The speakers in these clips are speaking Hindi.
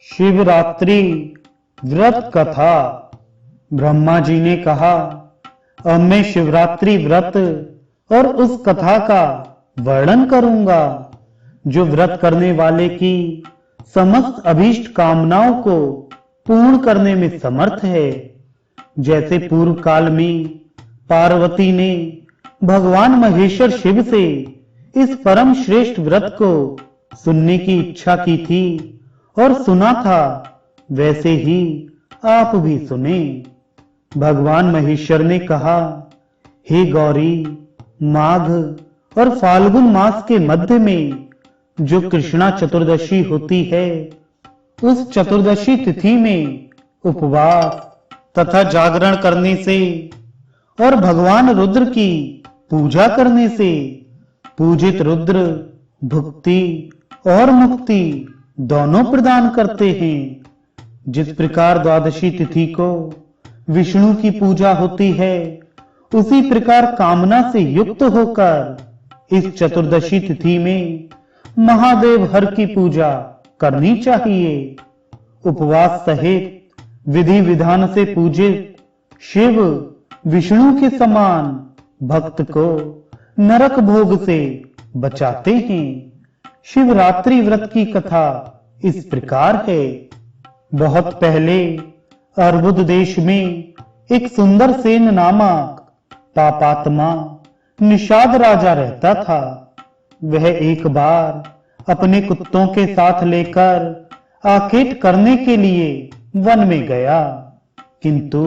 शिवरात्रि व्रत कथा। ब्रह्मा जी ने कहा, अब मैं शिवरात्रि व्रत और उस कथा का वर्णन करूंगा जो व्रत करने वाले की समस्त अभीष्ट कामनाओं को पूर्ण करने में समर्थ है। जैसे पूर्व काल में पार्वती ने भगवान महेश्वर शिव से इस परम श्रेष्ठ व्रत को सुनने की इच्छा की थी और सुना था, वैसे ही आप भी सुने। भगवान महेश्वर ने कहा, हे गौरी, माघ और फाल्गुन मास के मध्य में जो कृष्णा चतुर्दशी होती है, उस चतुर्दशी तिथि में उपवास तथा जागरण करने से और भगवान रुद्र की पूजा करने से पूजित रुद्र भुक्ति और मुक्ति दोनों प्रदान करते हैं। जिस प्रकार द्वादशी तिथि को विष्णु की पूजा होती है, उसी प्रकार कामना से युक्त होकर इस चतुर्दशी तिथि में महादेव हर की पूजा करनी चाहिए। उपवास सहित विधि विधान से पूजित शिव विष्णु के समान भक्त को नरक भोग से बचाते हैं। शिवरात्रि व्रत की कथा इस प्रकार है। बहुत पहले अर्बुद देश में एक सुंदर सेन नामक पापात्मा निषाद राजा रहता था। वह एक बार अपने कुत्तों के साथ लेकर आखेट करने के लिए वन में गया, किंतु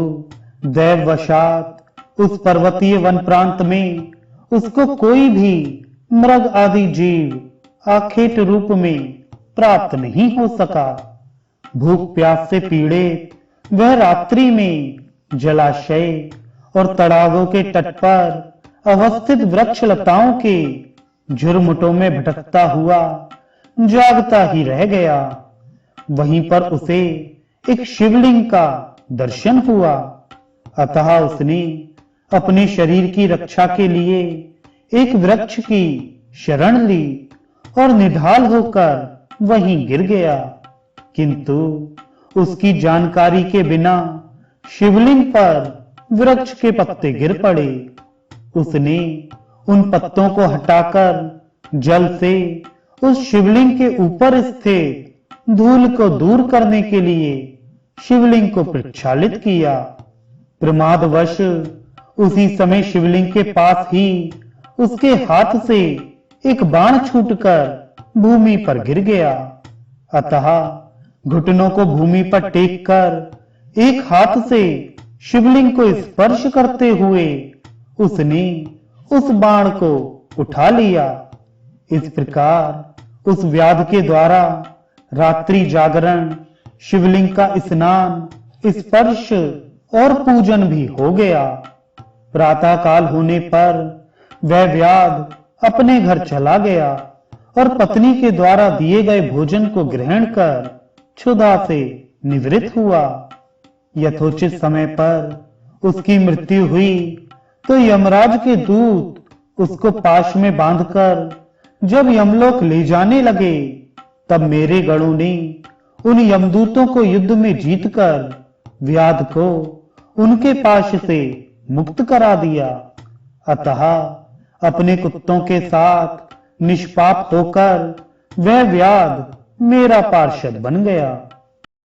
दैववशात उस पर्वतीय वन प्रांत में उसको कोई भी मृग आदि जीव आखेट रूप में प्राप्त नहीं हो सका। भूख प्यास से पीड़ित वह रात्रि में जलाशय और तड़ागों के तट पर अवस्थित वृक्ष लताओं के झुरमुटों में भटकता हुआ जागता ही रह गया। वहीं पर उसे एक शिवलिंग का दर्शन हुआ, अतः उसने अपने शरीर की रक्षा के लिए एक वृक्ष की शरण ली और निढाल होकर वहीं गिर गया। किंतु उसकी जानकारी के बिना शिवलिंग पर वृक्ष के पत्ते गिर पड़े। उसने उन पत्तों को हटाकर जल से उस शिवलिंग के ऊपर स्थित धूल को दूर करने के लिए शिवलिंग को प्रक्षालित किया। प्रमादवश उसी समय शिवलिंग के पास ही उसके हाथ से एक बाण छूटकर भूमि पर गिर गया। अतः घुटनों को भूमि पर टेक कर एक हाथ से शिवलिंग को स्पर्श करते हुए उसने उस बाण को उठा लिया। इस प्रकार उस व्याध के द्वारा रात्रि जागरण, शिवलिंग का स्नान, स्पर्श और पूजन भी हो गया। प्रातः काल होने पर वह व्याध अपने घर चला गया और पत्नी के द्वारा दिए गए भोजन को ग्रहण कर क्षुधा से निवृत्त हुआ। यथोचित समय पर उसकी मृत्यु हुई तो यमराज के दूत उसको पाश में बांधकर जब यमलोक ले जाने लगे, तब मेरे गणों ने उन यमदूतों को युद्ध में जीतकर व्याध को उनके पाश से मुक्त करा दिया। अतः अपने कुत्तों के साथ निष्पाप होकर वह व्याध मेरा पार्षद बन गया।